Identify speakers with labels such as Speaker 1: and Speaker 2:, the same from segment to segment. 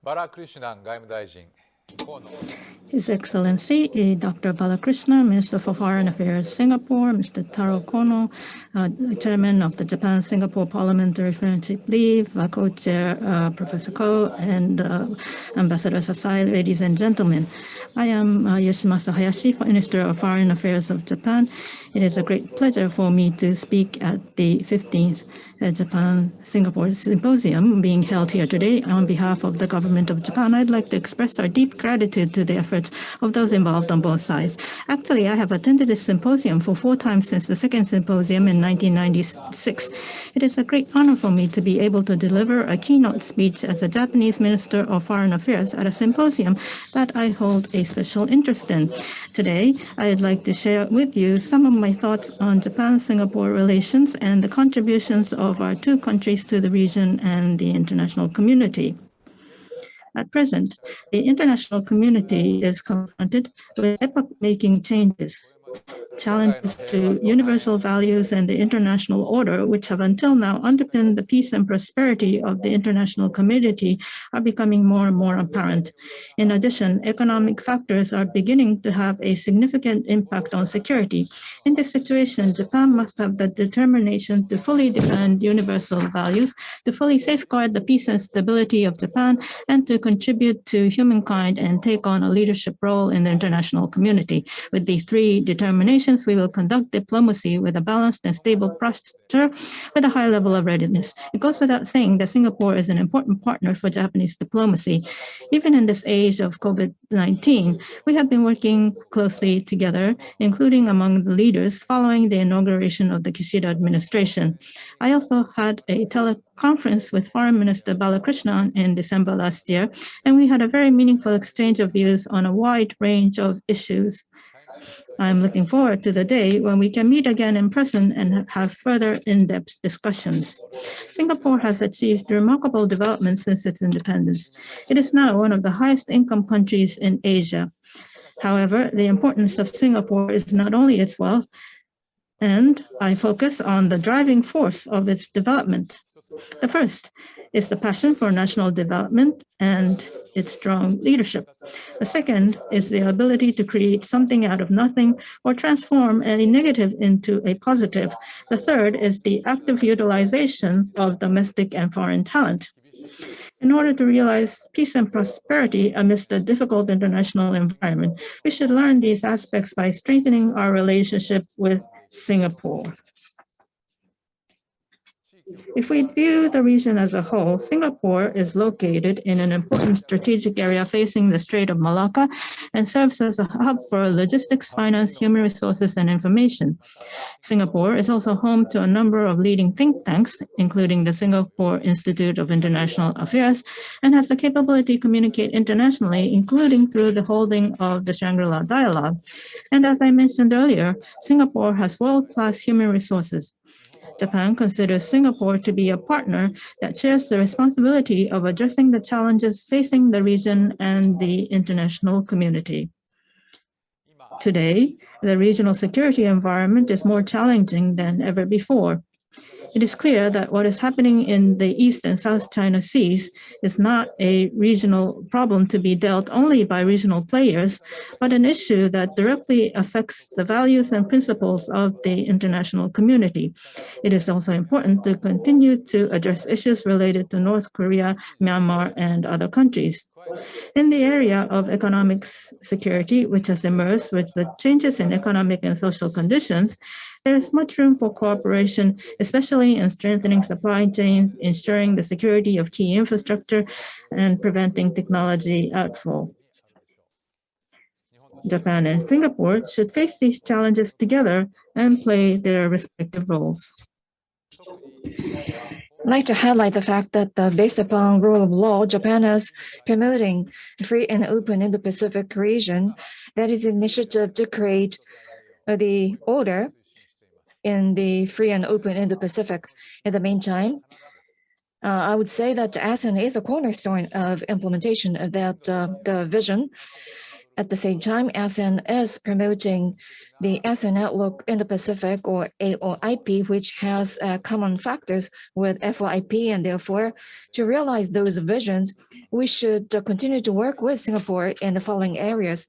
Speaker 1: Balakrishnan 外務大臣。
Speaker 2: His Excellency Dr. Balakrishnan, Minister for Foreign Affairs, Singapore, Mr. Taro Kono, Chairman of the Japan-Singapore Parliamentary Friendship League, Co-Chair Professor Ko, and Ambassador Sasai, ladies and gentlemen. I am Yoshimasa Hayashi, Minister of Foreign Affairs of Japan. It is a great pleasure for me to speak at the 15th Japan-Singapore Symposium being held here today. On behalf of the government of Japan, I'd like to express our deep gratitude to the efforts of those involved on both sides. Actually, I have attended this symposium for 4 times since the second symposium in 1996. It is a great honor for me to be able to deliver a keynote speech as a Japanese Minister of Foreign Affairs at a symposium that I hold a special interest in. Today, I'd like to share with you some of my thoughts on Japan-Singapore relations and the contributions of our 2 countries to the region and the international community. At present, the international community is confronted with epoch-making changes, challenges to universal values and the international order, which have until now underpinned the peace and prosperity of the international community, are becoming more and more apparent. In addition, economic factors are beginning to have a significant impact on security. In this situation, Japan must have the determination to fully defend universal values, to fully safeguard the peace and stability of Japan, and to contribute to humankind and take on a leadership role in the international community. With these 3 determinations, we will conduct diplomacy with a balanced and stable posture with a high level of readiness. It goes without saying that Singapore is an important partner for Japanese diplomacy. Even in this age of COVID-19, we have been working closely together, including among the leaders following the inauguration of the Kishida administration. I also had a teleconference with Foreign Minister Balakrishnan in December last year, and we had a very meaningful exchange of views on a wide range of issues. I'm looking forward to the day when we can meet again in person and have further in-depth discussions. Singapore has achieved remarkable developments since its independence. It is now one of the highest income countries in Asia. However, the importance of Singapore is not only its wealth, and I focus on the driving force of its development. The first is the passion for national development and its strong leadership. The second is the ability to create something out of nothing or transform a negative into a positive. The third is the active utilization of domestic and foreign talent. In order to realize peace and prosperity amidst a difficult international environment, we should learn these aspects by strengthening our relationship with Singapore. If we view the region as a whole, Singapore is located in an important strategic area facing the Strait of Malacca and serves as a hub for logistics, finance, human resources, and information. Singapore is also home to a number of leading think tanks, including the Singapore Institute of International Affairs, and has the capability to communicate internationally, including through the holding of the Shangri-La Dialogue. And as I mentioned earlier, Singapore has world-class human resources. Japan considers Singapore to be a partner that shares the responsibility of addressing the challenges facing the region and the international community. Today, the regional security environment is more challenging than ever before. It is clear that what is happening in the East and South China Seas is not a regional problem to be dealt only by regional players, but an issue that directly affects the values and principles of the international community. It is also important to continue to address issues related to North Korea, Myanmar, and other countries. In the area of economic security, which has emerged with the changes in economic and social conditions, there is much room for cooperation, especially in strengthening supply chains, ensuring the security of key infrastructure, and preventing technology outflow. Japan and Singapore should face these challenges together and play their respective roles.
Speaker 3: I'd like to highlight the fact that based upon rule of law, Japan is promoting free and open Indo-Pacific region. That is an initiative to create the order in the free and open Indo-Pacific. In the meantime, I would say that ASEAN is a cornerstone of implementation of that the vision. At the same time, ASEAN is promoting the ASEAN Outlook in the Pacific, or AOIP, which has common factors with FOIP, and therefore, to realize those visions, we should continue to work with Singapore in the following areas.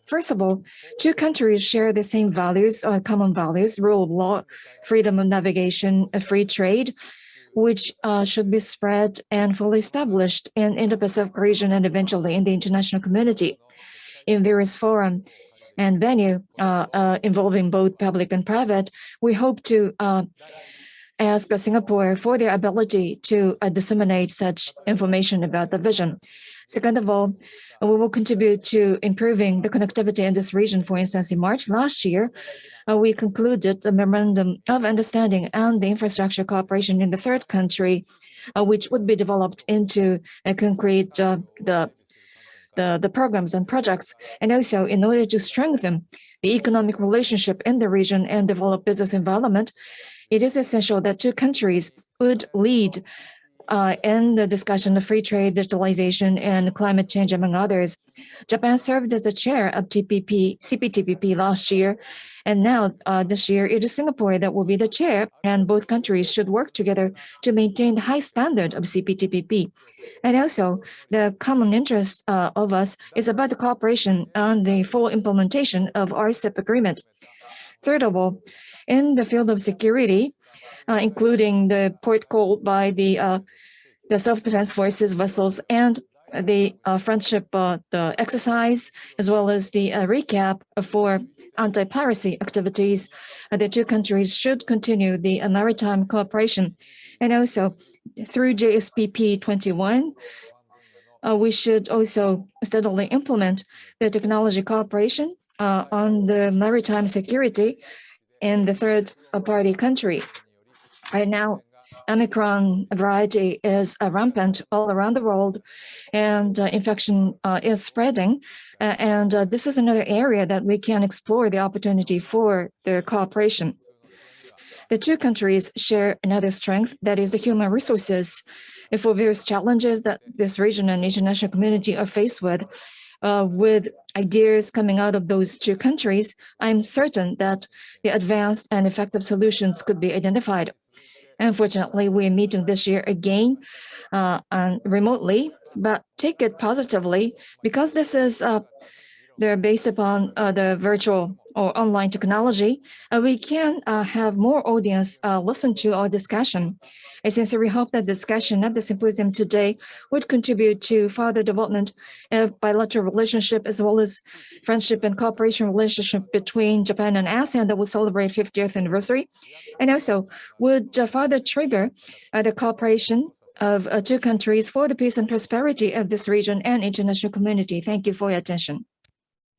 Speaker 3: First of all, two countries share the same values, common values, rule of law, freedom of navigation, free trade, which should be spread and fully established in Indo-Pacific region and eventually in the international community in various forums and venue involving both public and private. We hope to ask Singapore for their ability to disseminate such information about the vision. Second of all, we will contribute to improving the connectivity in this region. For instance, in March last year, we concluded a memorandum of understanding on the infrastructure cooperation in the third country, which would be developed into a concrete the programs and projects. And also, in order to strengthen the economic relationship in the region and develop business environment, it is essential that two countries would lead in the discussion of free trade, digitalization, and climate change, among others. Japan served as a chair of CPTPP last year, and now this year it is Singapore that will be the chair, and both countries should work together to maintain the high standard of CPTPP. And also, the common interest of us is about the cooperation on the full implementation of RCEP agreement. Third of all, in the field of security, including the port call by the self-defense forces vessels and the friendship the exercise, as well as the recap for anti-piracy activities, the two countries should continue the maritime cooperation. And also, through JSPP 21, we should also steadily implement the technology cooperation on the maritime security in the third party country. Right now, Omicron variety is rampant all around the world, and infection is spreading. And this is another area that we can explore the opportunity for the cooperation. The two countries share another strength, that is the human resources. For various challenges that this region and international community are faced with ideas coming out of those two countries, I'm certain that the advanced and effective solutions could be identified. Unfortunately, we're meeting this year again remotely, but take it positively because this is they're based upon the virtual or online technology. We can have more audience listen to our discussion. I sincerely hope that the discussion at the symposium today would contribute to further development of bilateral relationship as well as friendship and cooperation relationship between Japan and ASEAN that will celebrate 50th anniversary, and also would further trigger the cooperation of two countries for the peace and prosperity of this region and international community. Thank you for your attention.